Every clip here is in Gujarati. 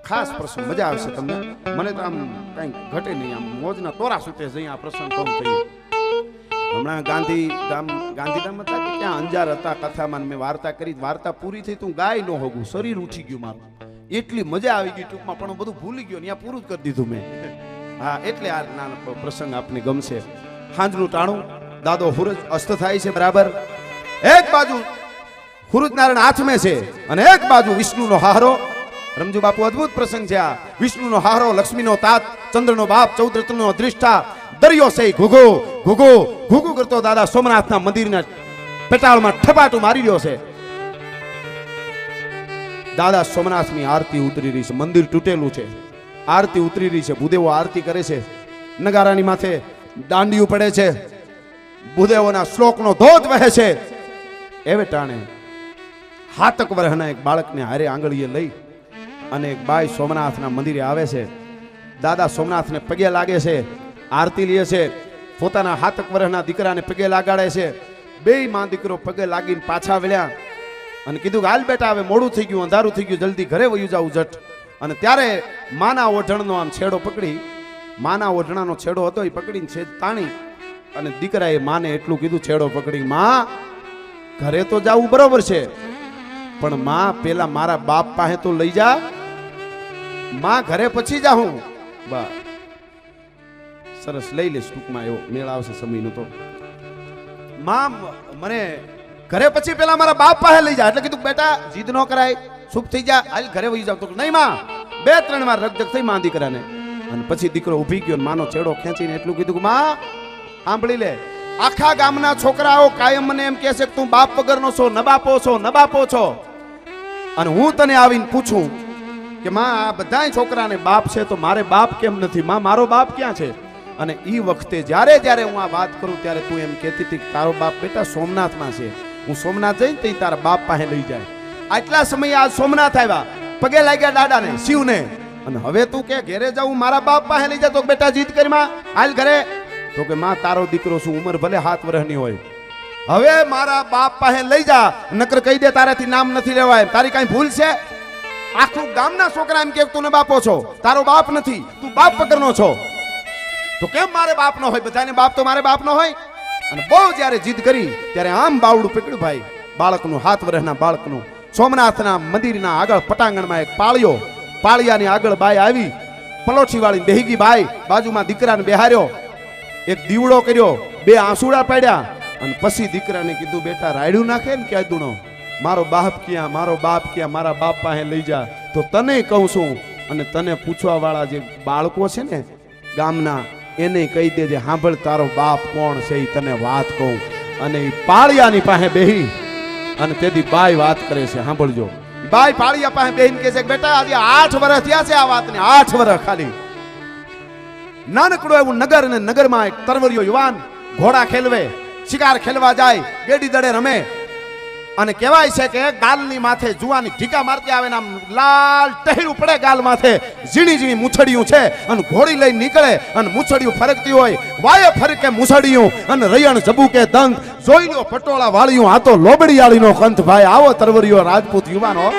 ખાસ પ્રસંગ, મજા આવશે તમને. મને તો આમ કઈ ઘટે નહીં, આમ મોજના તોરા છૂટે છે આ પ્રસંગ કહું થયું. હમણાં ગાંધીધામ હતા કે ત્યાં અંજાર હતા કથામાં, મેં વાર્તા કરી, વાર્તા પૂરી થઈ તું ગાય ન હોગું, શરીર ઉઠી ગયું મારું, એટલી મજા આવી ગઈ ટૂંકમાં, પણ બધું ભૂલી ગયો, ત્યાં પૂરું જ કરી દીધું મેં. હા, એટલે આ નાનો પ્રસંગ આપને ગમશે. સાંજનું ટાણું, દાદો હુરજ અસ્ત થાય છે બરાબર. એક બાજુ હુરજ નારાયણ હાથમે છે અને એક બાજુ વિષ્ણુનો હારો. રમજુ બાપુ અદ્ભુત પ્રસંગ છે આ. વિષ્ણુનો હારો, લક્ષ્મીનો તાત, ચંદ્રનો બાપ, 14 રત્નનો અધિષ્ઠા, દરિયો છે ઘુઘો ઘુઘો ઘુઘુ કરતો દાદા સોમનાથના મંદિરના પેટાળમાં ઠપાટું મારી રહ્યો છે. દાદા સોમનાથની આરતી ઉતરી રહી છે, મંદિર તૂટેલું છે, આરતી ઉતરી રહી છે, ભૂદેવો આરતી કરે છે, નગારાની માથે દાંડિયું પડે છે, ભૂદેવોના શ્લોકનો ધોધ વહે છે. એવે ટાણે હાતક વર્ષના એક બાળકને હારે આંગળીએ લઈ અને એક બાઈ સોમનાથના મંદિરે આવે છે. દાદા સોમનાથને પગે લાગે છે, આરતી લે છે, પોતાના હાતક વર્ષના દીકરાને પગે લાગાડે છે. બેય માં દીકરો પગે લાગીને પાછા વળ્યા અને કીધું કે હાલ બેટા, હવે મોડું થઈ ગયું, અંધારું થઈ ગયું, જલ્દી ઘરે વયું જાવ જટ. અને ત્યારે માના ઓઢણનો આમ છેડો પકડી, માના ઓઢણાનો છેડો હતો એ પકડીને છેદ તાણી અને દીકરાએ માને એટલું કીધું છેડો પકડી, માં ઘરે તો જાવું બરોબર છે, પણ માં પેલા મારા બાપ પાસે તો લઈ જા, માં ઘરે પછી જાઉં. બા સરસ, લઈ લેશ ટૂંકમાં, એવો મેળ આવશે સમયનો. તો માં મને ઘરે પછી પેલા મારા બાપ પાસે લઈ જા. એટલે કીધું બેટા જીદ ન કરાય, શુભ થઈ જા, હાલ ઘરે વહી જાવ. તો નહીં માં, 2-3 વાર રકજક થઈ માં દીકરાને. અને પછી દીકરો ઊભી ગયો, માનો છેડો ખેંચીને એટલું કીધું કે માં સાંભળી લે, આખા ગામના છોકરાઓ કાયમ મને એમ કહે છે કે તું બાપ વગરનો છો, નબાપો છો, નબાપો છો. અને હું તને આવીને પૂછું કે માં આ બધા છોકરાને બાપ છે તો મારે બાપ કેમ નથી? માં મારો બાપ ક્યાં છે? અને એ વખતે જ્યારે જ્યારે હું આ વાત કરું ત્યારે તું એમ કહેતી હતી કે તારો બાપ બેટા સોમનાથમાં છે, હું સોમનાથ જઈને તે તારા બાપ પાસે લઈ જાય. આટલા સમયે આ સોમનાથ આવ્યા, પગે લાગ્યા દાદાને, શિવને. અને હવે તું કે ઘરે જાઉં, મારા બાપ પાસે લઈ જા. તો બેટા જીદ કરી માં, હાલ ઘરે. તો કે માં તારો દીકરો શું, ઉંમર ભલે 7 વર્ષની હોય, હવે મારા બાપ પાસે લઈ જા, નકર કહી દે તારાથી નામ નથી લેવાય. તારી કઈ ભૂલ છે? આખું ગામના છોકરા એમ કે તું બાપો છો, તારો બાપ નથી, તું બાપ વગરનો છો. તો કેમ મારે બાપ નો હોય? બધાને બાપ તો મારે બાપ નો હોય. અને બહુ જ્યારે જીદ કરી ત્યારે આમ બાવડું પકડ્યું ભાઈ, બાળકનું, 7 વર્ષના બાળકનું. સોમનાથના મંદિરના આગળ પટાંગણમાં એક પાળ્યો, પાળિયાની આગળ બાઈ આવી, પલોઠી વાળી બેહી બાઈ, બાજુમાં દીકરાને બેહાર્યો, એક દીવડો કર્યો, 2 આંસુડા પાડ્યા અને પછી દીકરાને કીધું બેટા રાયડું નાખે ને ક્યાં દુણો, મારો બાપ ક્યાં, મારો બાપ ક્યાં, મારા બાપ પાસે લઈ જા. તો તને કહું છું, અને તને પૂછવા વાળા જે બાળકો છે ને ગામના, એને કહી દેજે, સાંભળ તારો બાપ કોણ છે એ તને વાત કહું. અને એ પાળિયાની પાસે બેહી અને તેથી બાઈ વાત કરે છે, સાંભળજો. બાઈ પાળિયા પાસે બેહીને કહે છે કે બેટા આજે 8 વર્ષ થયા છે આ વાતને, 8 વર્ષ ખાલી. નાનકડું એવું નગર, અને નગરમાં એક તરવરિયો યુવાન ઘોડા ખેલવે, શિકાર ખેલવા જાય, ગેડી દડે રમે. અને કહેવાય છે કે ગાલની માથે જુવાની ઢીકા મારતી આવે ને આમ લાલ ટહેરું પડે ગાલ માથે, ઝીણી ઝીણી મૂછડિયું છે અને ઘોડી લઈને નીકળે અને મૂછડિયું ફરકતી હોય, વાયે ફરકે મૂછડિયું અને રયણ જબુકે દંત, જોઈ લો પટોળા વાળિયું, આ તો લોબડીયાળીનો કંથ ભાઈ. આવો તરવરિયો રાજપૂત યુવાનો.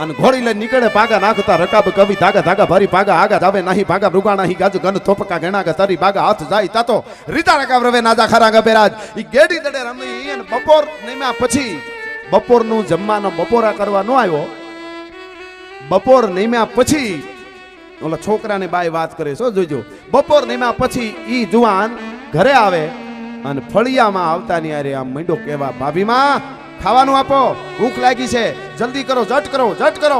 અને ઘોડી લઈને નીકળે, પાગા નાખતા રકાબ કવિ, ધાગા ધાગા ભારી પાગા, આગા જાવે નહીં ભાગા, મૃગા નહીં ગાજ ગન થોપકા ગણાગા તારી બાગા, હાથ જાય તાતો રીતા રકાબ રવે નાજા ખરાગા બેરાજ. ઈ ગેડી દડે રમી અને બપોર નમ્યા પછી, બપોરનું જમવાનો બપોરા કરવા ન આવ્યો, બપોર નમ્યા પછી ઓલા છોકરાને બાઈ વાત કરે છે, જોજો. બપોર નમ્યા પછી ઈ જુવાન ઘરે આવે અને ફળિયામાં આવતા ની આરે આમ મંડો કેવા, ભાભીમાં ખાવાનું આપો, ભૂખ લાગી છે, જલ્દી કરો, જટ કરો, જટ કરો.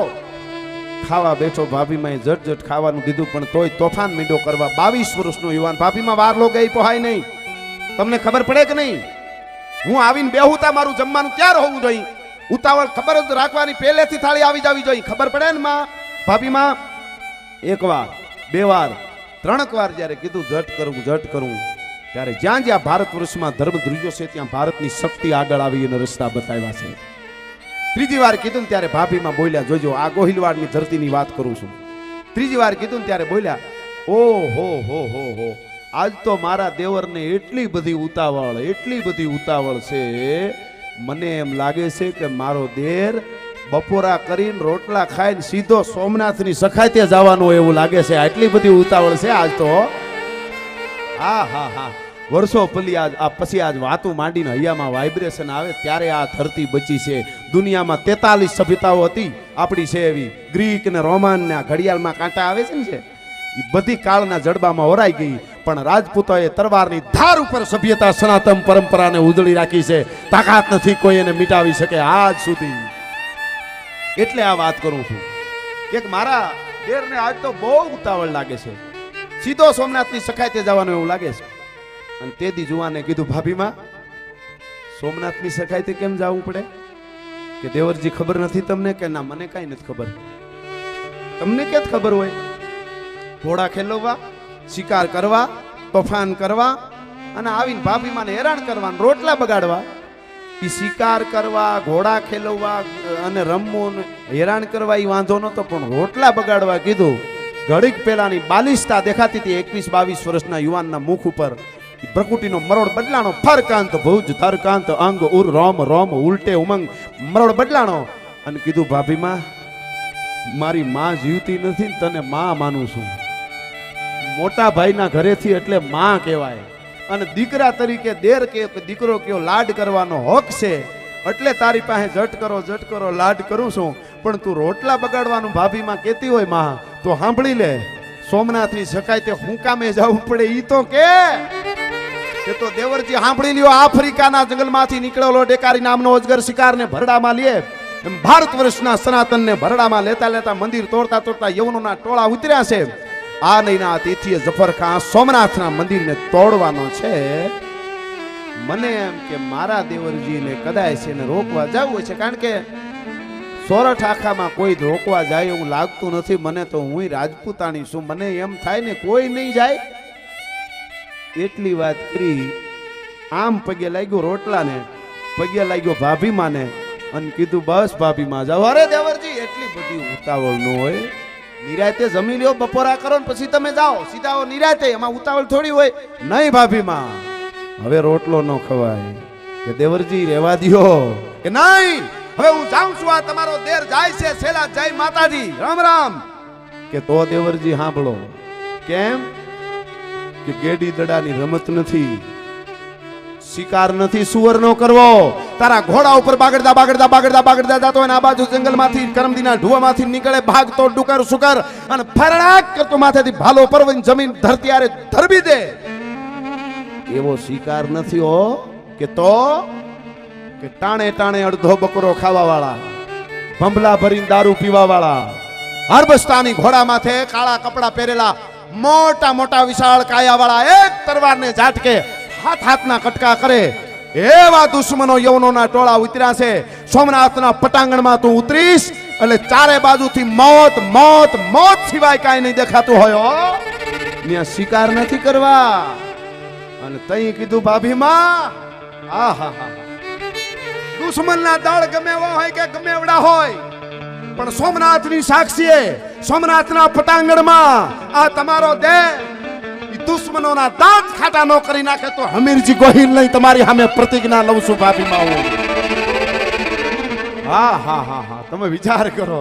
ખાવા બેઠો, ભાભીમાં જટ જટ ખાવાનું દીધું, પણ તોય તોફાન મીંડો કરવા. 22 વર્ષનો યુવાન, ભાભીમાં વાર લો ગઈ પોહાય નહીં. તમને ખબર પડે કે નહીં? હું આવીને બેહુતા મારું જમવાનું ત્યાર હોવું જોઈએ, ઉતાવળ ખબર જ રાખવાની, પહેલેથી થાળી આવી જવી જોઈએ. ખબર પડે ને માં? ભાભીમાં 1 વાર 2 વાર 3 વાર જ્યારે કીધું જટ કરવું, જટ કરવું, ત્યારે જ્યાં જ્યાં ભારત વર્ષમાં ધર્મ ધ્રુજો છે ત્યાં ભારતની શક્તિ આગળ આવી અને રસ્તા બતાવ્યા છે. 3જી વાર કીધું ને ત્યારે ભાભીમાં બોલ્યા, જોજો આ ગોહિલવાડની ધરતીની વાત કરું છું. 3જી વાર કીધું ને ત્યારે બોલ્યા, ઓ હો, આજ તો મારા દેવરને એટલી બધી ઉતાવળ, એટલી બધી ઉતાવળ છે, મને એમ લાગે છે કે મારો દેર બપોરા કરીને રોટલા ખાઈને સીધો સોમનાથની સખાતે જવાનું એવું લાગે છે. આટલી બધી ઉતાવળ છે આજ તો. હા હા હા, વર્ષો પછી આજ વાતું માંડીને હૈયામાં વાઇબ્રેશન આવે ત્યારે આ ધરતી બચી છે. દુનિયામાં 43 સભ્યતાઓ હતી આપણી છે એવી, ગ્રીક ને રોમન ને ઘડિયાળમાં કાંટા આવે છે ને છે એ બધી કાળના જડબામાં ઓરાઈ ગઈ. પણ રાજપૂતોએ તરવારની ધાર ઉપર સભ્યતા સનાતન પરંપરાને ઉજળી રાખી છે. તાકાત નથી કોઈ એને મિટાવી શકે આજ સુધી. એટલે આ વાત કરું છું કે મારા દેરને આજ તો બહુ ઉતાવળ લાગે છે, સીધો સોમનાથની સખાતે જવાનું એવું લાગે છે. અને તેદી જુવાને કીધું, ભાભીમાં સોમનાથની સખાતે કેમ જવું પડે? કે દેવરજી ખબર નથી તમને? કે ના, મને કાંઈ નથી ખબર. તમને ક્યાં ખબર હોય? ઘોડા ખેલવવા, શિકાર કરવા, તોફાન કરવા અને આવીને ભાભીમાને હેરાન કરવા, રોટલા બગાડવા. એ શિકાર કરવા, ઘોડા ખેલવવા અને રમવું હેરાન કરવા એ વાંધો નતો, પણ રોટલા બગાડવા કીધું. ઘડીક પેલાની બાલિશતા દેખાતી હતી 21-22 વર્ષના યુવાનના મુખ ઉપર. પ્રકૃતિનો મરોડ બદલાણો, ફરકાંત ભુજ ધરકાંત અંગ ઉર રોમ રોમ ઉલટે ઉમંગ, મરોડ બદલાણો. અને કીધું, ભાભીમાં મારી માં જીવતી નથી, તને માં માનું છું. મોટા ભાઈના ઘરેથી એટલે માં કહેવાય. અને દીકરા તરીકે દેર કે દીકરો કયો લાડ કરવાનો હક છે, એટલે તારી પાસે જટ કરો લાડ કરું છું. પણ તું રોટલા બગાડવાનું ભાભીમાં કહેતી હોય માં, તો સાંભળી લે, સોમનાથની સખાતે હું કામે જવું પડે ઈ તો કે તો દેવરજી સાંભળી લ્યો. આફ્રિકાના જંગલમાંથી નીકળેલો ડેકારી નામનો અજગર શિકારને ભરડામાં લે એમ ભારત વર્ષના સનાતનને ભરડામાં લેતા લેતા મંદિર તોડતા તોડતા યવનોના ટોળા ઉતર્યા છે. આ નહીના તિથિએ જફર ખાન સોમનાથના મંદિરને તોડવાનો છે. મને એમ કે મારા દેવરજીને કદાચ એને રોકવા જવું છે, કારણ કે સોરઠ આખામાં કોઈ રોકવા જાય એવું લાગતું નથી મને. તો હું રાજપૂતાણી છું, મને એમ થાય ને કોઈ નહીં જાય. એટલી વાત કરી. આમ પગે લાગ્યો રોટલાને, પગે લાગ્યો ભાભીમાને અને કીધું, બસ ભાભીમાં જાઓ. અરે દેવરજી એટલી બધી ઉતાવળ ન હોય, નિરાતે જમી લ્યો, બપોરા કરો ને પછી તમે જાઓ, સીધા નિરાતે, એમાં ઉતાવળ થોડી હોય. નહીં ભાભીમાં, હવે રોટલો ન ખવાય. કે દેવરજી રહેવા દ્યો. કે નહીં, હવે હું જાઉં છું, આ તમારો દેર જાય છે, છેલ્લા જય માતાજી, રામ રામ. કે તો દેવરજી સાંભળો. કેમ? કે ગેડી દડાની રમત નથી, શિકાર નથી સુવરનો કરવો. તારા ઘોડા ઉપર બાગડતા જાતો અને આ બાજુ જંગલમાંથી કરમદીના ઢુવામાંથી નીકળે ભાગતો ડુકર સુકર અને ફરડાક કરતો માથેથી ભાલો પરવીને જમીન ધરતી આરે ધરબી દે, એવો શિકાર નથી હો. કે તો કે ટાણે ટાણે અડધો બકરો ખાવા વાળા, ભંભલા ભરીને દારૂ પીવા વાળા, હરબસ્તાની ઘોડા માથે કાળા કપડા પહેરેલા, મોટા મોટા વિશાળ કાયા વાળા, એક તરવારને ઝાટકે હાથના કટકા કરે, એવા દુશ્મનો યવનોના ટોળા ઉતર્યા છે. સોમનાથના પટાંગણમાં તું ઉતરીશ એટલે ચારે બાજુથી મોત મોત મોત સિવાય કાંઈ નહીં દેખાતું હોય. ત્યાં શિકાર નથી કરવા. અને તઈ કીધું, ભાભીમાં આહા, દુશ્મનના દળ ગમે એવો હોય કે ગમે એવડા હોય, પણ સોમનાથની સાક્ષીએ સોમનાથના પટાંગણમાં આ તમારો દેહ દુશ્મનોના દાંત ખાટા ન કરી નાખે તો હમીરજી ગોહિલ નહીં તમારી સામે પ્રતિજ્ઞા લઉં છું ભાભીમાં. હા, તમે વિચાર કરો.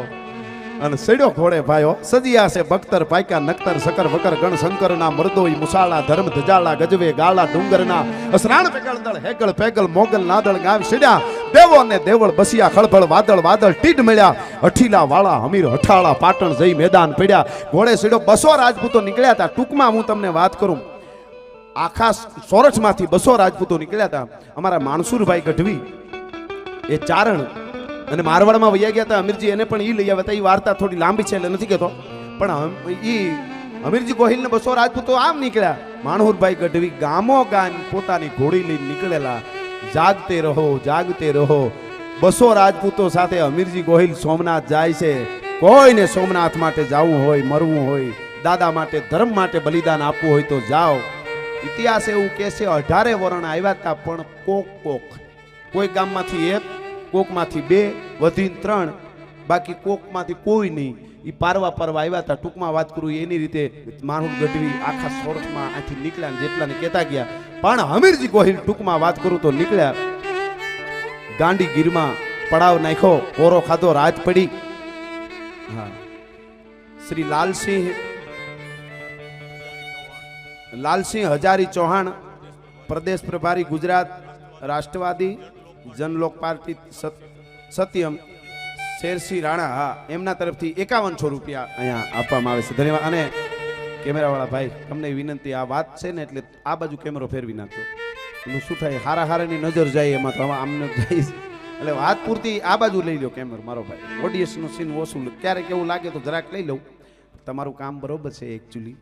અને સડ્યો ઘોડે ભાઈઓ સજિયા છે બખ્તર પાયકા નક્તર સકર વકર ગણ શંકરના મરદોઈ મુસાળા ધર્મ ધજાળા ગજવે ગાળા ડુંગરના અસરાણ પેગળ દળ હેગળ પેગલ મોગલ નાદળ ગામ સડ્યા, દેવો ને દેવળ બસિયા ખળભળ વાદળ વાદળ ટીડ મળ્યા, અઠીલા વાળા હમીર હઠાળા પાટણ જઈ મેદાન પડ્યા. ઘોડે સડ્યો 200 રાજપૂતો નીકળ્યા હતા. ટૂંકમાં હું તમને વાત કરું, આખા સોરઠમાંથી 200 રાજપૂતો નીકળ્યા હતા. અમારા માણસુરભાઈ ગઢવી એ ચારણ અને મારવાડમાં વૈયા ગયા હતા. અમીરજી એને પણ ઈ લઈ આવ્યા હતા. એ વાર્તા થોડી લાંબી છે એટલે નથી કહેતો, પણ ઈ અમીરજી ગોહિલને 200 રાજપૂતો આમ નીકળ્યા. માણહુરભાઈ ગઢવી ગામો ગામ પોતાની ઘોડી લઈને નીકળેલા. જાગતે રહો જાગતે રહો. 200 રાજપૂતો સાથે અમીરજી ગોહિલ સોમનાથ જાય છે. કોઈને સોમનાથ માટે જવું હોય, મરવું હોય, દાદા માટે ધર્મ માટે બલિદાન આપવું હોય તો જાઓ. ઇતિહાસ એવું કહે છે 18 વરણ આવ્યા હતા, પણ કોક કોઈ ગામમાંથી 1, કોકમાંથી 2, વધીને 3, બાકી કોકમાંથી કોઈ નહીં. એ પારવા આવ્યા હતા. ટૂંકમાં વાત કરું એની રીતે માણુર ગઢવી આખા સોરઠમાં આથી નીકળ્યા, જેટલાને કહેતા ગયા. પણ હમીરજી ગોહિલ ટૂંકમાં વાત કરું તો નીકળ્યા. ગાંડી ગીરમાં પડાવ નાખ્યો, કોરો ખાધો, રાત પડી. હા, શ્રી લાલસિંહ હજારી ચૌહાણ, પ્રદેશ પ્રભારી ગુજરાત રાષ્ટ્રવાદી જનલોક પાર્ટી સત્યમ, શેરસિંહ રાણા, હા, એમના તરફથી 5100 રૂપિયા અહીંયા આપવામાં આવે છે. ધન્યવાદ. અને કેમેરાવાળા ભાઈ, તમને વિનંતી, આ વાત છે ને એટલે આ બાજુ કેમેરો ફેરવી નાખજો. એનું શું થાય, હારાની નજર જાય એમાં, તો આમને જાય એટલે વાત પૂરતી આ બાજુ લઈ લો કેમેરો મારો ભાઈ. ઓડિયન્સનો સીન ઓછું, ક્યારેક એવું લાગે તો જરાક લઈ લઉં. તમારું કામ બરોબર છે એકચ્યુઅલી.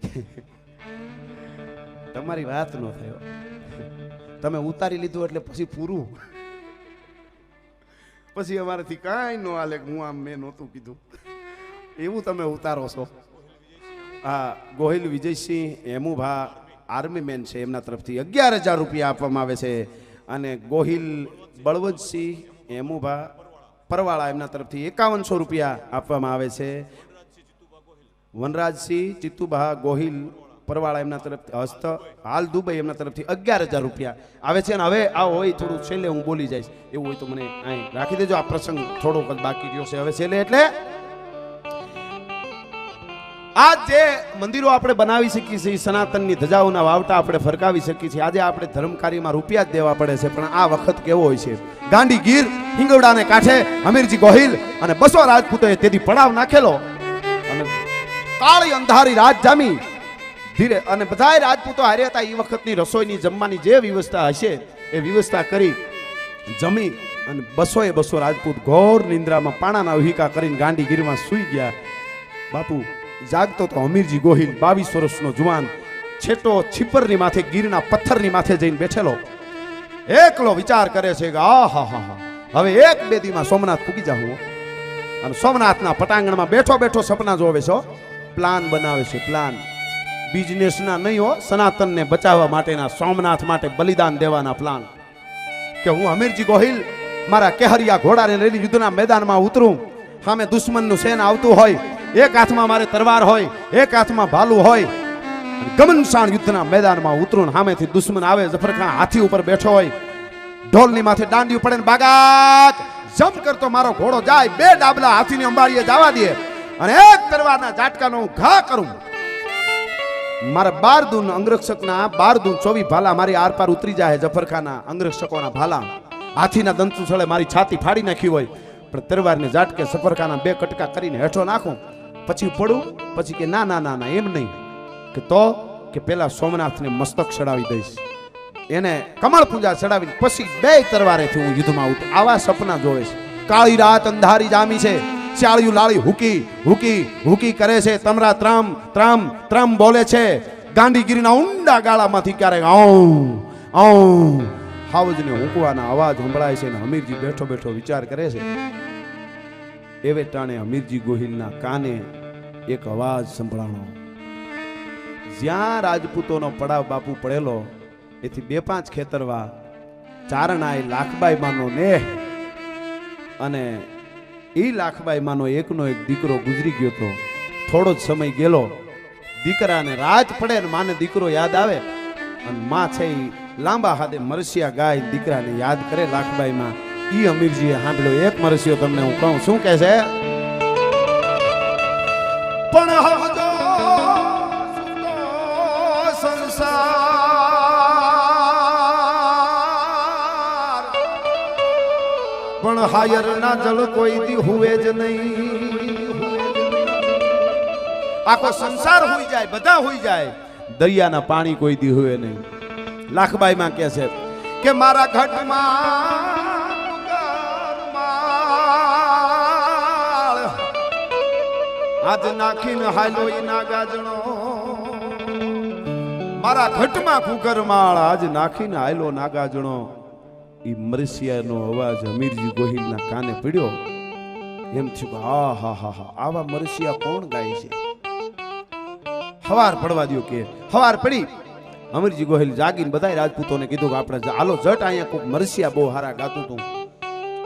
તમારી વાત ન થયો, તમે ઉતારી લીધું એટલે પછી પૂરું. પછી અમારાથી કાંઈ ન હાલે, હું આમ મેં નહોતું કીધું એવું તમે ઉતારો છો. આ ગોહિલ વિજયસિંહ હેમુભા આર્મી મેન છે, એમના તરફથી 11000 રૂપિયા આપવામાં આવે છે. અને ગોહિલ બળવંતસિંહ હેમુભા પરવાળા, એમના તરફથી 5100 રૂપિયા આપવામાં આવે છે. વનરાજસિંહ ચિત્તુભા ગોહિલ પરવાળા, એમના તરફથી હસ્ત હાલ દુબઈ, એમના તરફથી 11000 રૂપિયા આવે છે. અને હવે આ હોય થોડું છેલ્લે હું બોલી જઈશ, એવું હોય તો મને અહીં રાખી દેજો. આ પ્રસંગ થોડોક જ બાકી રહ્યો છે હવે છેલ્લે. એટલે આ જે મંદિરો આપણે બનાવી શકીએ છીએ, સનાતનની ધજાઓના વાવટા આપણે ફરકાવી શકીએ છીએ. આજે આપણે ધર્મ કાર્યમાં રૂપિયા જ દેવા પડે છે, પણ આ વખત કેવો હોય છે. ગાંડી ગીર હિંગવડાને કાંઠે હમીરજી ગોહિલ અને 200 રાજપૂતોએ તેથી પડાવ નાખેલો અને કાળી અંધારી રાત જામી ધીરે, અને બધાય રાજપૂતો હારે હતા. એ વખતની રસોઈની જમવાની જે વ્યવસ્થા હશે એ વ્યવસ્થા કરી જમી અને 200 રાજપૂત ઘોર નિંદ્રામાં પાણાના ઉહિકા કરીને ગાંડી ગીરમાં સૂઈ ગયા. બાપુ જાગતો તો હમીરજી ગોહિલ 22 વર્ષનો જુવાન છેટો છીપરની માથે ગીરના પથ્થરની માથે જઈને બેઠેલો એકલો વિચાર કરે છે કે આહાહા, હવે 1-2 દીમાં સોમનાથ પૂગી જાઉં. અને સોમનાથના પટાંગણમાં બેઠો બેઠો સપના જોવે છે, પ્લાન બનાવે છે. પ્લાન બિઝનેસના નહીં હો, સનાતનને બચાવવા માટેના, સોમનાથ માટે બલિદાન દેવાના પ્લાન. કે હું હમીરજી ગોહિલ મારા કેહરિયા ઘોડાને લઈને યુદ્ધના મેદાનમાં ઉતરું. સામે દુશ્મનનું સેન આવતું હોય, એક હાથમાં મારે તરવાર હોય, એક હાથમાં ભાલું હોય, ગમનશાણ યુદ્ધના મેદાનમાં ઉતરું. સામેથી દુશ્મન આવે, જફરખાન હાથી ઉપર બેઠો હોય, ઢોલની માથે દાંડિયું પડે ને બાગાત જમ કરતો મારો ઘોડો જાય, 2 ડાબલા હાથીની અંબાડીએ જવા દે અને એક તરવારના ઝાટકાનો ઘા કરું. મારા 12 દૂન અંગરક્ષકના 12 દૂન 24 ભાલા મારી આરપાર ઉતરી જાય. જફરખાના અંગરક્ષકોના ભાલા હાથીના દંતુ સળે મારી છાતી ફાડી નાખી હોય, પણ તરવારને ઝાટકે સફરખાના 2 કટકા કરીને હેઠો નાખું, પછી પડું. પછી કે ના ના ના ના, એમ નહીં, કે તો કે પેલા સોમનાથને મસ્તક ચડાવી દઈશ, એને કમળ પૂજા ચડાવીને પછી 2 તરવારેથી હું યુદ્ધમાં ઉતરું. આવા સપના જોવે છે. કાળી રાત અંધારી જામી છે, ચાળિયું લાળી હુકી હુકી હુકી કરે છે, તમરા ત્રામ ત્રામ ત્રામ બોલે છે. ગાંડીગીરીના ઊંડા ગાળામાંથી ક્યારેક હાવજને હુંકવાના અવાજ સંભળાય છે. ને હમીરજી બેઠો બેઠો વિચાર કરે છે. એવે ટાણે હમીરજી ગોહિલના કાને એક અવાજ સંભળાણો. જ્યાં રાજપૂતોનો પડાવ બાપુ પડેલો એથી 2-5 ખેતરવા ચારણાએ લાખબાઈ માનો નેહ, અને એ લાખબાઈ માનો એકનો એક દીકરો ગુજરી ગયો તો. થોડો જ સમય ગયેલો, દીકરાને રાત પડે ને માને દીકરો યાદ આવે, અને માં છે એ લાંબા હાથે મરસિયા ગાય દીકરાને યાદ કરે. લાખબાઈ માં ઈ હમીરજીએ સાંભળ્યો એક મરસિયો, તમને હું કહું શું કહે છે. પણ સંસાર પણ હાયર ના જળ કોઈ દી હુએ જ નહીં. આખો સંસાર હોઈ જાય, બધા હોઈ જાય, દરિયાના પાણી કોઈ દી હુએ નહીં. લાખબાઈ માં કહે છે કે મારા ઘટમાં આજ નાખીને હાલો ઈ ના ગાજણો, મારા ઘટમાં કુકરમાળ આજ નાખીને હાલો ના ગાજણો. ઈ મરસિયાનો અવાજ હમીરજી ગોહિલના કાને પડ્યો. એમ થયું હા હા હા હા, આવા મરસિયા કોણ ગાય છે. હવાર પડવા દો. કે હવાર પડી, હમીરજી ગોહિલ જાગીને બધાય રાજપૂતોને કીધું કે આપણે હાલો જટ, અહીંયા કોઈક મરસિયા બહુ હારા ગાતું હતું.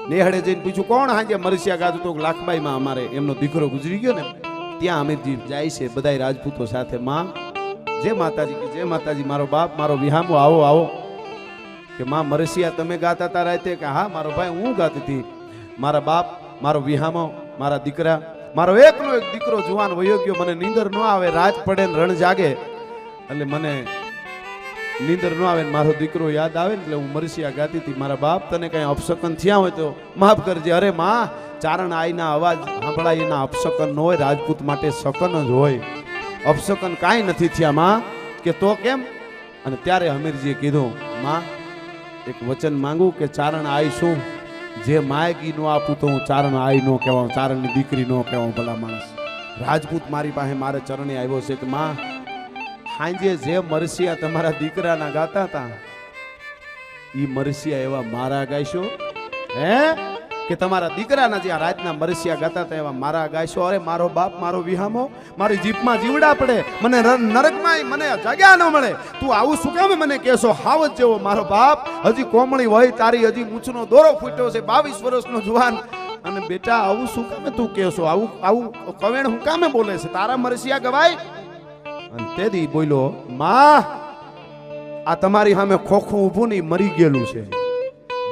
નેહડે જઈને પૂછ્યું કોણ હાજે મરસિયા ગાતું હતું. લાખબાઈ માં અમારે એમનો દીકરો ગુજરી ગયો ને, ત્યાં હમીરજી જાય છે બધાય રાજપૂતો સાથે. માં જય માતાજી, કે જય માતાજી, મારો બાપ, મારો વિહામો, આવો આવો. કે માં મરસિયા તમે ગાતા હતા રાતે. કે હા મારો ભાઈ હું ગાતી હતી. મારા બાપ, મારો વિહામો, મારા દીકરા, મારો એકનો એક દીકરો જુવાન વયો ગયો, મને નીંદર ન આવે, રાત પડે ને રણ જાગે એટલે મને નીંદર ન આવે ને મારો દીકરો યાદ આવે ને એટલે હું મરસિયા ગાતી હતી, મારા બાપ તને કઈ અપશકન થયા હોય તો માફ કરજે. અરે માં, ચારણ આઈના અવાજ સાંભળાય એના અપશકન ન હોય, રાજપૂત માટે શકન જ હોય, અપશકન કાંઈ નથી થયા માં. કે તો કેમ? અને ત્યારે હમીરજીએ કીધું, માં એક વચન માંગુ કે ચારણ આઈ શું, જે માયગી નો આપું તો હું ચારણ આઈ નો કહેવાઉં, ચારણની દીકરી નો કહેવાઉં. ભલા માણસ રાજપૂત મારી પાસે મારે ચરણે આવ્યો છે કે માં હાંજે જે મરસિયા તમારા દીકરાના ગાતા હતા ઈ મરસિયા એવા મારા ગાયશો હે, કે તમારા દીકરાના જે રાતના મરસિયા ગાતા હતા એવા મારા ગાયશો. અરે મારો બાપ, મારો વિહામો, મારી જીભમાં જીવડા પડે, મને નરકમાં મને જગ્યા ન મળે, તું આવું શું કામ મને કહેશો? હાવજ જેવો મારો બાપ, હજી કોમળી વહી તારી, હજી મૂછનો દોરો ફૂટ્યો છે, 22 વર્ષનો જુવાન, અને બેટા આવું શું કામે તું કહેશો? આવું આવું કવેણ હું કામે બોલે છે? તારા મરસિયા ગવાય. અને તેથી બોલ્યો, માં આ તમારી સામે ખોખું ઊભું નહીં, મરી ગયેલું છે.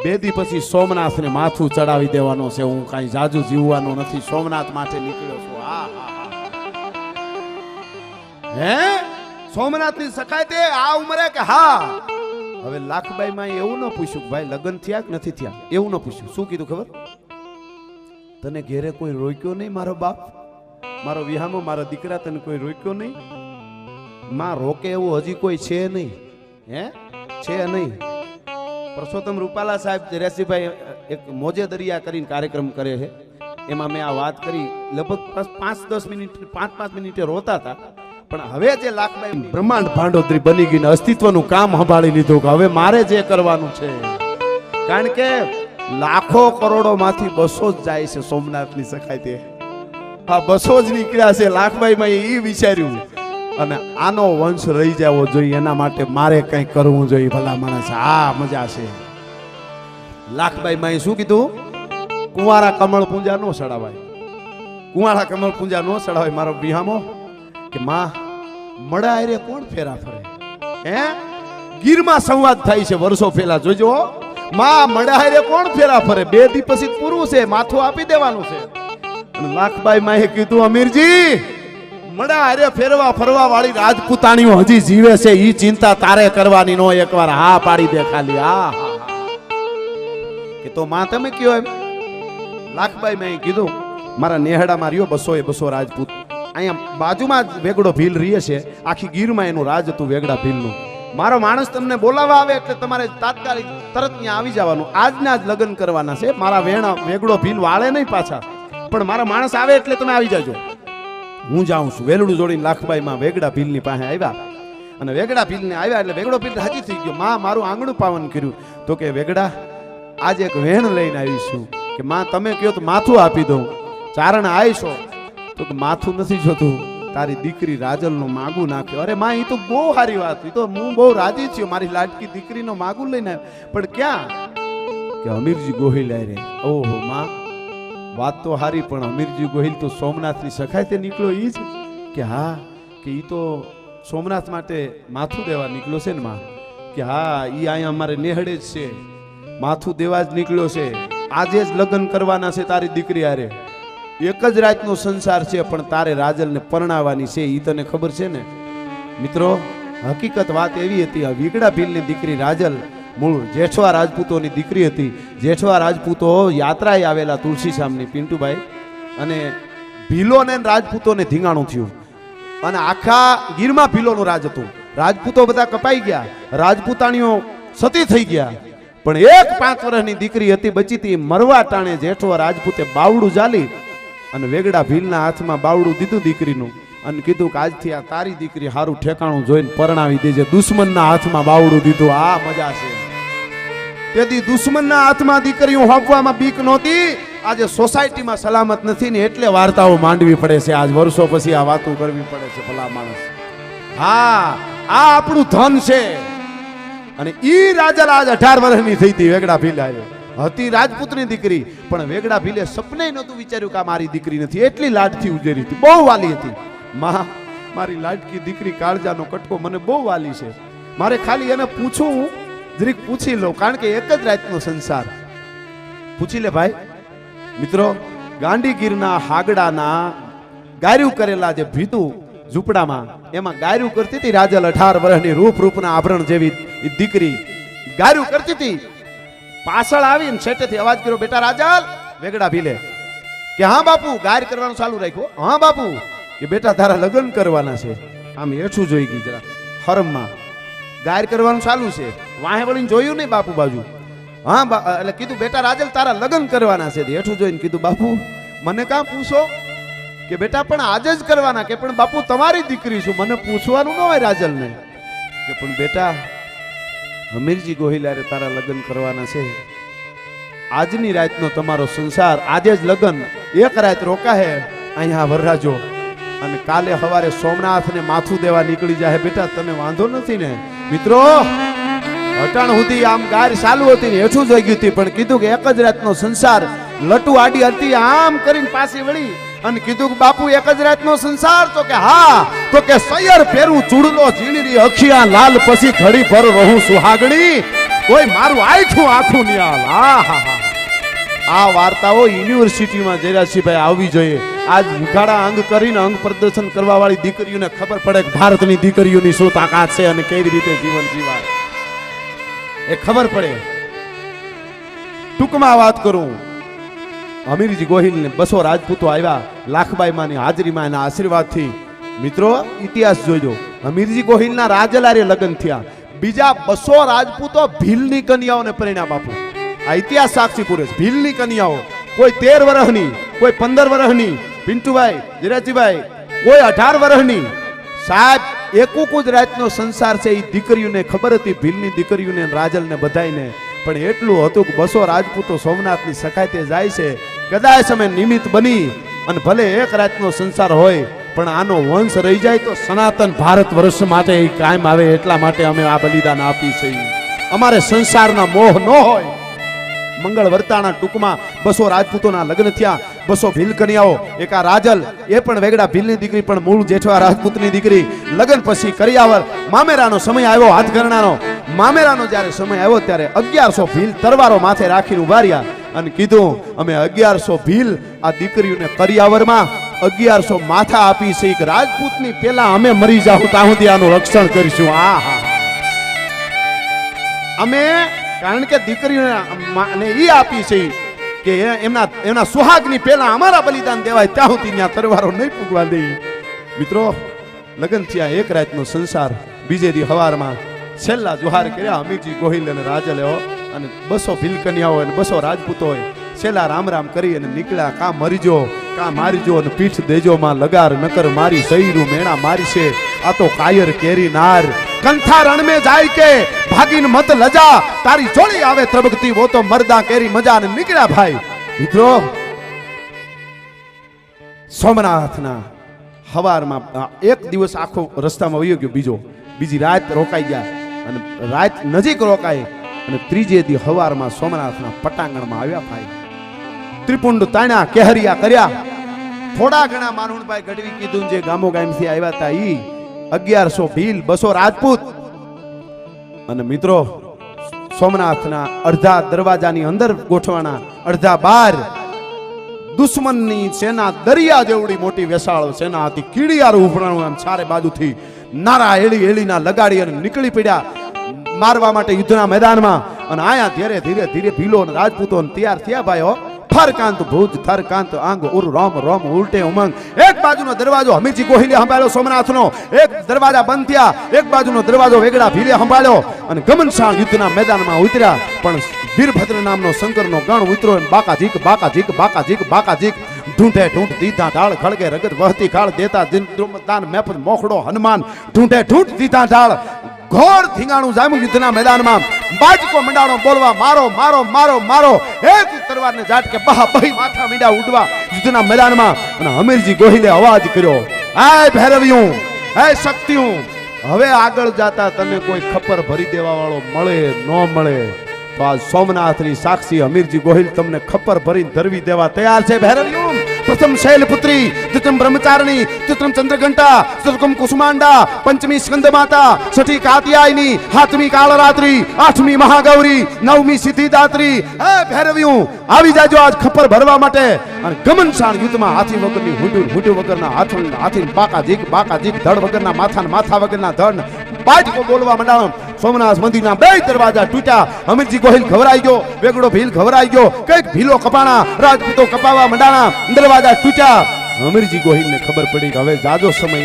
2 દી પછી સોમનાથને માથું ચડાવી દેવાનો છે, હું કાંઈ જાજુ જીવવાનો નથી, સોમનાથ માટે નીકળ્યો છું. હે સોમનાથની સખાય તે આ ઉંમરે કે હા? હવે લાખબાઈ માં એવું ન પૂછ્યું કે ભાઈ લગ્ન થયા કે નથી થયા, એવું ન પૂછ્યું. શું કીધું ખબર? તને ઘેરે કોઈ રોક્યો નહીં મારો બાપ, મારો વિહામો, મારા દીકરા, તને કોઈ રોક્યો નહીં? માં રોકે એવું હજી કોઈ છે નહીં. હે છે નહીં. પરસોત્તમ રૂપાલા સાહેબ રેસીભાઈ એક મોજે દરિયા કરીને કાર્યક્રમ કરે છે, એમાં મેં આ વાત કરી. લગભગ 5-10 મિનિટ 5-5 મિનિટે રોતા હતા. પણ હવે જે લાખબાઈ બ્રહ્માંડ ભાંડોદરી બની ગઈ ને અસ્તિત્વનું કામ સંભાળી લીધું કે હવે મારે જે કરવાનું છે, કારણ કે લાખો કરોડો માંથી 200 જ જાય છે સોમનાથની સખાય તે. હા 200 જ નીકળ્યા છે. લાખબાઈ માં એ વિચાર્યું અને આનો વંશ રહી જવો જોઈએ, એના માટે મારે કંઈ કરવું જોઈએ. ભલા માણસ, હા મજા છે. લાખબાઈ માં શું કીધું? કુંવારા કમળ પૂંજા નો ચડાવાય, કુંવારા કમળ પૂંજા નો ચડાવાય. મારો વિહામો કે માં મળા રે કોણ ફેરા ફરે? હે ગીરમાં સંવાદ થાય છે વર્ષો પહેલા, જોજો. માં મળા રે કોણ ફેરા ફરે? 2 દી પછી પૂરું છે, માથું આપી દેવાનું છે. અને લાખબાઈ માં એ કીધું, અમીરજી મળા હારે ફેરવા ફરવા વાળી રાજપૂતાણીઓ હજી જીવે છે, ઈ ચિંતા તારે કરવાની નો, એકવાર હા પાડી દે ખાલી. હા કે તો માં તમે કયો એમ? લાખબાઈ મેં કીધું, મારા નેહડામાં રહ્યો 200 રાજપૂત, અહીંયા બાજુમાં જ વેગડો ભીલ રહીએ છે, આખી ગીરમાં એનું રાજ હતું વેગડા ભીલનું. મારો માણસ તમને બોલાવવા આવે એટલે તમારે તાત્કાલિક તરત ત્યાં આવી જવાનું. આજના જ લગ્ન કરવાના છે. મારા વેગડો ભીલ વાળે નહીં પાછા, પણ મારા માણસ આવે એટલે તમે આવી જાજો. હું જાઉં છું. વેલડું જોડીને લાખબાઈ માં વેગડા ભીલની પાસે આવ્યા, અને વેગડા ભીલને આવ્યા એટલે વેગડો ભીલ રાજી થઈ ગયો. માં મારું આંગણું પાવન કર્યું. તો કે વેગડા આજે એક વેણ લઈને આવીશું, કે માં તમે કહો તો માથું આપી દઉં. ચારણ આવીશો તો કે માથું નથી જોતું, તારી દીકરી રાજલ નો માગું નાખ્યો. અરે માં એ તો બહુ સારી વાત, એ તો હું બહુ રાજી છું, મારી લાડકી દીકરીનો માગું લઈને આવ્યો. પણ ક્યાં? કે અમીરજી ગોહિલ રે. ઓહો માં વાત તો હારી, પણ અમીરજી ગોહિલ તો સોમનાથની સખાય તે નીકળ્યો ઈ જ? કે હા, કે ઈ તો સોમનાથ માટે માથું દેવા નીકળ્યો છે ને માં? કે હા, ઈ અહીંયા અમારે નેહડે જ છે, માથું દેવા જ નીકળ્યો છે. આજે જ લગ્ન કરવાના છે તારી દીકરી હારે. એક જ રાતનો સંસાર છે, પણ તારે રાજલને પરણાવવાની છે, ઈ તને ખબર છે ને? મિત્રો હકીકત વાત એવી હતી, આ વીગડા ભીલની દીકરી રાજલ મૂળ જેઠવા રાજપૂતોની દીકરી હતી. જેઠવા રાજપૂતો યાત્રાએ આવેલા તુલસીશામની પિન્ટુભાઈ, અને ભીલોને રાજપૂતોને ધીંગાણું થયું, અને આખા ગીરમાં ભીલોનું રાજ હતું. રાજપૂતો બધા કપાઈ ગયા, રાજપૂતાણીઓ સતી થઈ ગયા, પણ એક 5 વર્ષની દીકરી હતી બચી હતી. મરવા ટાણે જેઠવા રાજપૂતે બાવડું જાલી અને વેગડા ભીલના હાથમાં બાવડું દીધું દીકરીનું, અને કીધું કે આજથી આ તારી દીકરી હારું ઠેકાણું જોઈને પરણાવી દેજે. દુશ્મનના હાથમાં બાવડું દીધું. આ મજા છે. તેથી દુશ્મનના હાથમાં દીકરીઓ હોપવામાં બીક નહોતી. આજે સોસાયટીમાં સલામત નથી ને એટલે વાર્તાઓ માંડવી પડે છે. આજ વર્ષો પછી આ વાતો કરવી પડે છે. ભલા માણસ, હા આ આપણું ધન છે. અને ઈ રાજલ આજ 18 વર્ષની થઈ હતી. વેગડા ભીલ હતી રાજપૂતની દીકરી, પણ વેગડા ભીલે સપને નહોતું વિચાર્યું કે આ મારી દીકરી નથી. એટલી લાડથી ઉજેરી હતી, બહુ વાલી હતી. માં મારી લાડકી દીકરી કાળજાનો કટકો મને બહુ વાલી છે, મારે ખાલી એને પૂછું, જરીક પૂછી લો, કારણ કે એક જ રાતનો સંસાર. પૂછી લે ભાઈ, મિત્રો ગાંડીગીરના હાગડાના ગાર્યું કરેલા જે ભીતું ઝૂંપડામાં એમાં ગાર્યું કરતી હતી રાજલ 18 વર્ષની રૂપના આભરણ જેવી ઈ દીકરી ગાર્યું કરતી હતી. પાછળ આવીને છેટેથી અવાજ કર્યો, બેટા રાજલ. વેગડા ભીલે કે હા બાપુ. ગાર કરવાનું ચાલુ રાખ્યું. હા બાપુ. કે બેટા તારા લગ્ન કરવાના છે. આમ હેઠું જોઈ ગઈ જરા હરમમાં. ગાર કરવાનું ચાલુ છે. વાહે વળીને જોયું નહીં બાપુ બાજુ. હા એટલે કીધું બેટા રાજલ તારા લગ્ન કરવાના છે. હેઠું જોઈને કીધું બાપુ મને કાં પૂછો? કે બેટા પણ આજે જ કરવાના. કે પણ બાપુ તમારી દીકરી છું, મને પૂછવાનું ન હોય રાજલને. કે પણ બેટા હમીરજી ગોહિલારે તારા લગ્ન કરવાના છે. આજની રાતનો તમારો સંસાર, આજે જ લગ્ન, એક રાત રોકાહે અહીંયા વરરાજો અને કાલે સવારે સોમનાથને માથું દેવા નીકળી જાય. બેટા તને વાંધો નથી ને? મિત્રો અટાણ સુધી આમ ગાર ચાલુ હતી ને હેઠું જોઈ ગયું હતી, પણ કીધું કે એક જ રાતનો સંસાર. લટુ આડી હતી આમ કરીને પાછી વળી અને કીધું કે બાપુ એક જ રાતનો સંસાર? તો કે હા. તો કે સૈયર ફેરું ચૂડલો ઝીણરી અખિયા લાલ પછી ઘડી ભર રહું સુહાગણી કોઈ મારું આખું આખું નિહાલ. હા હા હા. આ વાર્તાઓ યુનિવર્સિટીમાં જયરાજસિંહભાઈ આવવી જોઈએ. આજ ઉઘાડા અંગ કરીને અંગ પ્રદર્શન કરવા વાળી દીકરીઓને ખબર પડે કે ભારતની દીકરીઓની શું તાકાત છે અને કેવી રીતે જીવન જીવાય એ ખબર પડે. ટૂંકમાં વાત કરું, હમીરજી ગોહિલને 200 રાજપૂતો આવ્યા લાખબાઈ માની હાજરીમાં, એના આશીર્વાદથી. મિત્રો ઇતિહાસ જોજો, હમીરજી ગોહિલના રાજલારે લગ્ન થયા. બીજા 200 રાજપૂતો ભીલની કન્યાઓને પરિણામ બાપુ. આ ઇતિહાસ સાક્ષી પૂરે. ભીલની કન્યાઓ, કોઈ 13 વર્ષની, કોઈ 15 વર્ષની, પિન્ટુભાઈ જીરાજીભાઈ, કોઈ 18 વર્ષની. સાહેબ એકુક જ રાતનો સંસાર છે. એ દીકરીઓને ખબર હતી, ભીલની દીકરીઓને રાજલને બધાઈને. પણ એટલું હતું કે 200 રાજપૂતો સોમનાથની સખાતે જાય છે. કદાચ અમે નિમિત્ત બની અને ભલે એક રાતનો સંસાર હોય પણ આનો વંશ રહી જાય તો સનાતન ભારત વર્ષ માટે એ કાયમ આવે. એટલા માટે અમે આ બલિદાન આપી છે. અમારે સંસારના મોહ ન હોય. મંગળ વર્તાના ટૂંકમાં 200 રાજપૂતોના લગ્ન થયા. 200 ભીલ કન્યાઓ. એક આ રાજલ, એ પણ વેગડા ભીલની દીકરી, પણ મૂળ જેઠવા રાજપૂતની દીકરી. લગ્ન પછી કરિયાવર મામેરાનો સમય આવ્યો. હાથગરણાનો મામેરાનો જ્યારે સમય આવ્યો ત્યારે 1100 ભીલ તરવારો માથે રાખીને ઉભા રહ્યા અને કીધું અમે 1100 ભીલ આ દીકરીઓને કરિયાવરમાં 1100 માથા આપી છે. એક રાજપૂતની પેલા અમે મરી જાઉં ત્યાં સુધી આનું રક્ષણ કરીશું. આ હા અમે, કારણ કે દીકરીઓને ઈ આપી છે કે એમના સુહાગની પેલા અમારા બલિદાન દેવાય ત્યાં સુધી ત્યાં તરવારો નહીં પૂગવા દઈએ. મિત્રો લગ્ન થયા, એક રાતનો સંસાર. બીજે દી હવારમાં છેલ્લા જુહાર કર્યા હમીરજી ગોહિલ અને રાજલ અને 200 ભીલ કન્યાઓ અને 200 રાજપૂતો હોય. છેલ્લા રામ રામ કરી અને નીકળ્યા. કા મરીજો કા મારીજો અને પીઠ દેજો માં લગાર નકર મારી સૈરું મેણા મારી છે. આ તો કાયર કેરી નાર કંથા રણ में જાય કે ભાગીન મત લજા તારી જોડી આવે ત્રબકતી વો તો મરદા કેરી મજા. ને નીકળ્યા ભાઈ. મિત્રો સોમનાથના હવારમાં એક દિવસ આખો રસ્તામાં વયો ગયો. બીજી રાત રોકાઈ ગયા અને રાત નજીક રોકાય અને ત્રીજે દી હવારમાં સોમનાથના પટાંગણમાં આવ્યા ભાઈ. ત્રિપુંડ તાણ્યા, કેહરિયા કર્યા. થોડા ઘણા માનુણભાઈ ગઢવી કીધું જે ગામો ગામથી આવ્યા હતા ઈ 1100 ભીલ, 200 રાજપૂત. અને મિત્રો સોમનાથના અડધા દરવાજાની અંદર ગોઠવાના, અડધા બહાર. દુશ્મનની સેના દરિયા જેવડી મોટી વિશાળ સેના હતી. કીડિયાર ઉભરાણું આમ ચારે બાજુથી નારા એળી એળીના લગાડી અને નીકળી પડ્યા મારવા માટે યુદ્ધના મેદાનમાં. અને આયા ધીરે ધીરે ધીરે ભીલો અને રાજપૂતો તૈયાર થયા ભાઈઓ. થરકાંત ભુજ થરકાંત આંગ ઉર રોમ રોમ ઉલટે ઉમંગ. એક બાજુનો દરવાજો હમીરજી ગોહિલે સંભાળ્યો સોમનાથનો, એક દરવાજા બંધ થયા. એક બાજુનો દરવાજો વેગડા ભીલે સંભાળ્યો અને ગમનશાળ યુદ્ધના મેદાનમાં ઉતર્યા. પણ વીરભદ્ર નામનો શંકરનો ગણ ઉતરો. બાકા ઝીક બાકા ઝીક બાકા ઝીક બાકા ઝીક ઢૂંઢે ઢૂંઢ દીધા ઢાળ ખળગે રગત વહતી કાળ દેતા દાન મેપત મોખડો હનુમાન ઢૂંઢે ઢૂંઢ દીધા ઢાળ. ઘોર ધીંગાણું જામ્યું યુદ્ધના મેદાનમાં. બાજકો મંડાણો બોલવા મારો મારો મારો મારો. એક તરવારને ઝાટકે બહા બહી માથા મીંડા ઉડવા યુદ્ધના મેદાનમાં. અને હમીરજી ગોહિલે અવાજ કર્યો, હે ભૈરવિયું, હે શક્તિયું, હવે આગળ જાતા તને કોઈ ખપર ભરી દેવા વાળો મળે ન મળે તો આ સોમનાથની સાક્ષી હમીરજી ગોહિલ તમને ખપર ભરીને ધરવી દેવા તૈયાર છે ભૈરવિયું. તો પ્રથમ શૈલપુત્રી, દ્વિતીયમ બ્રહ્મચારિણી, તૃતીયમ ચંદ્રઘંટા, ચતુર્થમ કુસુમાંડા, પંચમી સ્કંદમાતા, છઠ્ઠી કાત્યાયની, સાતમી કાળરાત્રી, આઠમી મહાગૌરી, નવમી સિદ્ધિદાત્રી. હે ભૈરવ્યું આવી જાજો આજ ખપ્પર ભરવા માટે. અને ગમનશાણ યુદ્ધમાં હાથી વગરની હુંડુ વગરના હાથી બાકા જીક ધડ વગરના માથા વગરના ધડ બાજકો બોલવા માંડાણો. સોમનાથ મંદિરના બે દરવાજા તૂટ્યા. અમીરજી ગોહિલ ઘવરાઈ ગયો, વેગડો ભીલ ઘવરાઈ ગયો, કઈક ભીલો કપાણા, રાજપૂતો કપાવા માંડાણા, દરવાજા તૂટ્યા. અમીરજી ગોહિલને ખબર પડી કે હવે જાજો સમય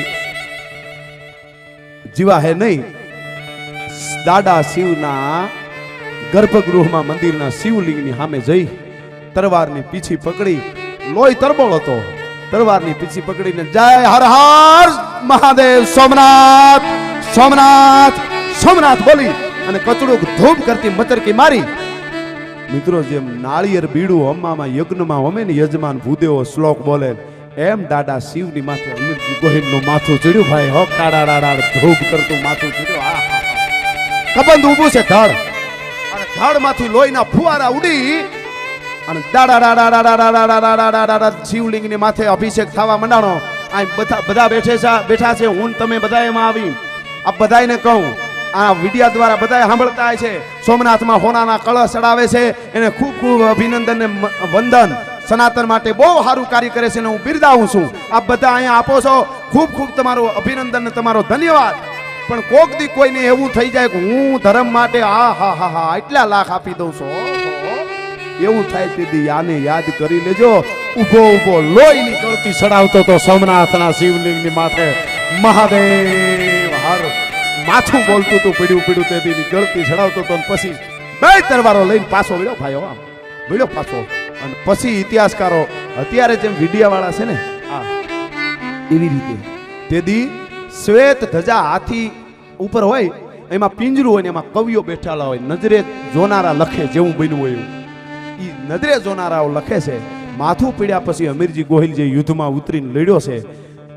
જીવા હે નહીં. દાદા શિવના ગર્ભગૃહમાં મંદિરના શિવલિંગની સામે જઈ તરવારની પીછી પકડી, લોહી તરબોળ હતો, તરવારની પીછી પકડીને જય હર હર મહાદેવ સોમનાથ સોમનાથ સોમનાથ બોલી અને કચડું ધૂમ કરતી મચરકી મારી. મિત્રો જેમ નાળિયેર બીડું હમ્મામાં યજ્ઞમાં હોમે ને યજમાન ભૂદેવો શ્લોક બોલે એમ દાદા શિવની માથે અમીરજી ગોહિલનું માથું ચડ્યું. ભાઈ હો કાડા ધૂમ કરતું માથું ચડ્યું. આ કબંધ ઊભું છે ધડ, અને ધડમાંથી લોહીના ફુવારા ઉડી અને દાડા શિવલિંગની માથે અભિષેક થવા માંડાણો. આ બધા બેઠા છે, હું તમે બધા એમાં આવી આ બધાને કહું, આ વિડિયા દ્વારા બધા સાંભળતા હોય છે. સોમનાથમાં હોનાના કળશ ચડાવે છે, એને ખૂબ ખૂબ અભિનંદન ને વંદન. સનાતન માટે બહુ સારું કાર્ય કરે છે ને હું બિરદાવું છું. આપ બધા અહીંયા આપો છો, ખૂબ ખૂબ તમારું અભિનંદન ને તમારો ધન્યવાદ. પણ કોક દી કોઈને એવું થઈ જાય કે હું ધર્મ માટે હા એટલા લાખ આપી દઉં છું, એવું થાય તેથી આને યાદ કરી લેજો. ઉભો લોહીની ગળતી ચડાવતો તો સોમનાથના શિવલિંગની માથે મહાદેવ હર માથું બોલતું તું, પીડ્યું તેથી ગળતી ચડાવતો તો. પછી બે તરવારો લઈને પાછો વળ્યો ભાઈઓ, આમ વળ્યો પાછો. અને પછી ઇતિહાસકારો અત્યારે જેમ વિડિયા વાળા છે ને એવી રીતે તેથી શ્વેત ધજા હાથી ઉપર હોય, એમાં પિંજરું હોય ને એમાં કવિઓ બેઠેલા હોય, નજરે જોનારા લખે જેવું બન્યું હોય એવું. ઈ નજરે જોનારાઓ લખે છે. માથું પીડ્યા પછી અમીરજી ગોહિલ જે યુદ્ધમાં ઉતરીને લડ્યો છે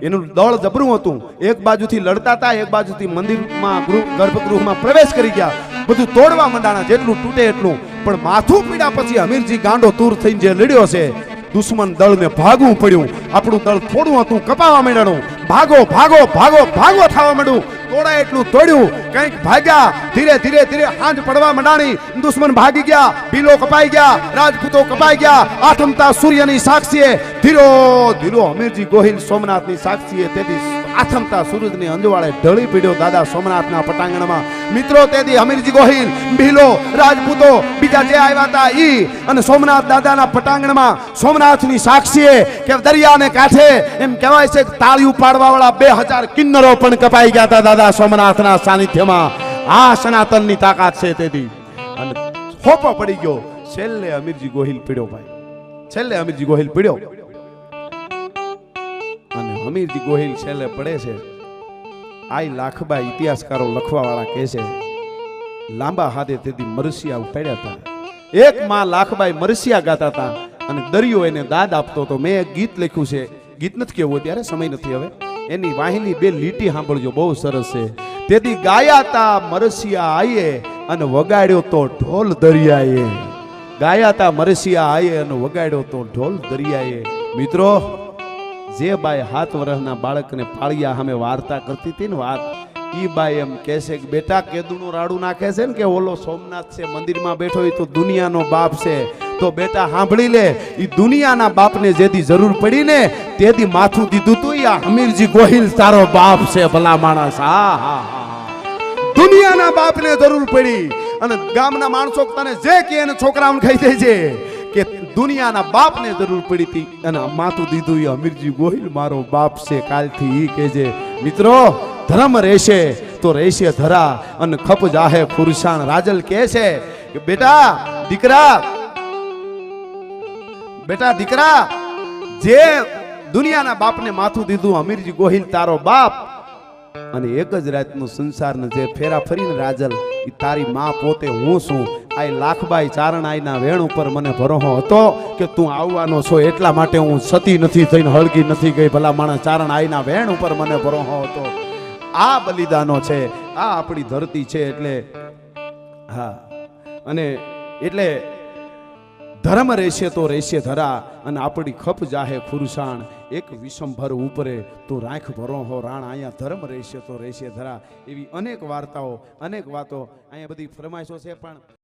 એનું દળ જબરું હતું. એક બાજુથી લડતા હતા, એક બાજુથી મંદિરમાં ગર્ભગૃહમાં પ્રવેશ કરી ગયા, બધું તોડવા માંડાણા જેટલું તૂટે એટલું. પણ માથું પીડ્યા પછી અમીરજી ગાંડો તૂર થઈને જે લડ્યો છે, દુશ્મન દળને ભાગવું પડ્યું. આપણું દળ થોડું હતું, કપાવા માંડ્યું. ભાગો થવા માંડ્યું. તોડાય એટલું તોડ્યું, કંઈક ભાગ્યા. ધીરે હાંજ પડવા માંડાણી. દુશ્મન ભાગી ગયા, ભીલો કપાઈ ગયા, રાજપૂતો કપાઈ ગયા. આથમતા સૂર્યની સાક્ષીએ ધીરો અમીરજી ગોહિલ સોમનાથની સાક્ષીએ તેથી આથમતા સૂરજની અંજવાળે ઢળી પડ્યો દાદા સોમનાથના પટાંગણમાં. મિત્રો તેથી અમીરજી ગોહિલ, ભીલો, રાજપૂતો બીજા જે આવ્યા હતા ઈ અને સોમનાથ દાદાના પટાંગણમાં સોમનાથની સાક્ષીએ કે દરિયાને કાંઠે એમ કહેવાય છે તાળીઓ પાડવા વાળા 2000 કિન્નરો પણ કપાઈ ગયા હતા દાદા સોમનાથના સાનિધ્યમાં. આ સનાતનની તાકાત છે. તેથી અને હોપો પડી ગયો. છેલ્લે અમીરજી ગોહિલ પીડ્યો ભાઈ, છેલ્લે અમીરજી ગોહિલ પીડ્યો. અને અમીરજી ગોહિલ છેલ્લે પડે છે. આઈ લાખબાઈ ઇતિહાસકારો લખવા વાળા કહે છે લાંબા હાથે તેથી મરસિયા ઉપાડ્યા હતા. એક માં લાખબાઈ મરસિયા ગાતા હતા અને દરિયો એને દાદ આપતો હતો. મેં એક ગીત લખ્યું છે, ગીત નથી કેવું ત્યારે, સમય નથી હવે. એની વાહિની 2 લીટી સાંભળજો, બહુ સરસ છે. તેથી ગાયાતા મરસિયા આયે અને વગાડ્યો તો ઢોલ દરિયાએ. ગાયાતા મરસિયા આયે અને વગાડ્યો તો ઢોલ દરિયાએ. મિત્રો જે બાઈ 7 વર્ષના બાળકને પાળિયા સામે વાર્તા કરતી હતી ને વાત, ઈ બાઈ એમ કહે છે કે બેટા કેદુનું રાડું નાખે છે ને કે ઓલો સોમનાથ છે મંદિરમાં બેઠો એ તો દુનિયાનો બાપ છે. તો બેટા સાંભળી લે, ઈ દુનિયાના બાપને જેથી જરૂર પડી ને તેથી માથું દીધું તું. આ અમીરજી ગોહિલ તારો બાપ છે ભલા માણસ. હા દુનિયાના બાપને જરૂર પડી અને ગામના માણસો તને જે કે એને છોકરાઓને ખાઈ દે છે કે દુનિયાના બાપને જરૂર પડી હતી અને માથું દીધું એ અમીરજી ગોહિલ મારો બાપ છે. કાલથી ઈ કહેજે મિત્રો ધર્મ રહેશે તો રહેશે ધરા અને ખપ જાહે ખુરશાન. રાજલ કહે છે કે બેટા દીકરા જે દુનિયાના બાપને માથું દીધું અમીરજી ગોહિલ તારો બાપ, અને એક જ રાતનું સંસારને જે ફેરા ફરીને રાજલ એ તારી માં પોતે હું છું. આ લાખબાઈ ચારણ આઈના વેણ ઉપર મને ભરોસો હતો કે તું આવવાનો છો એટલા માટે હું સતી નથી થઈને હળગી નથી ગઈ. ભલા માણસ ચારણ આઈના વેણ ઉપર મને ભરોસો હતો. આ બલિદાનો છે, આ આપણી ધરતી છે. એટલે હા, અને એટલે ધર્મ રહેશે તો રહેશે ધરા અને આપણી ખપ જાહે ખુરસાણ એક વિષમભર ઉપરે તું રાખ ભરો હો રાણ અહીંયા ધર્મ રહેશે તો રહેશે ધરા એવી અનેક વાર્તાઓ અનેક વાતો અહીંયા બધી ફરમાઈશો છે પણ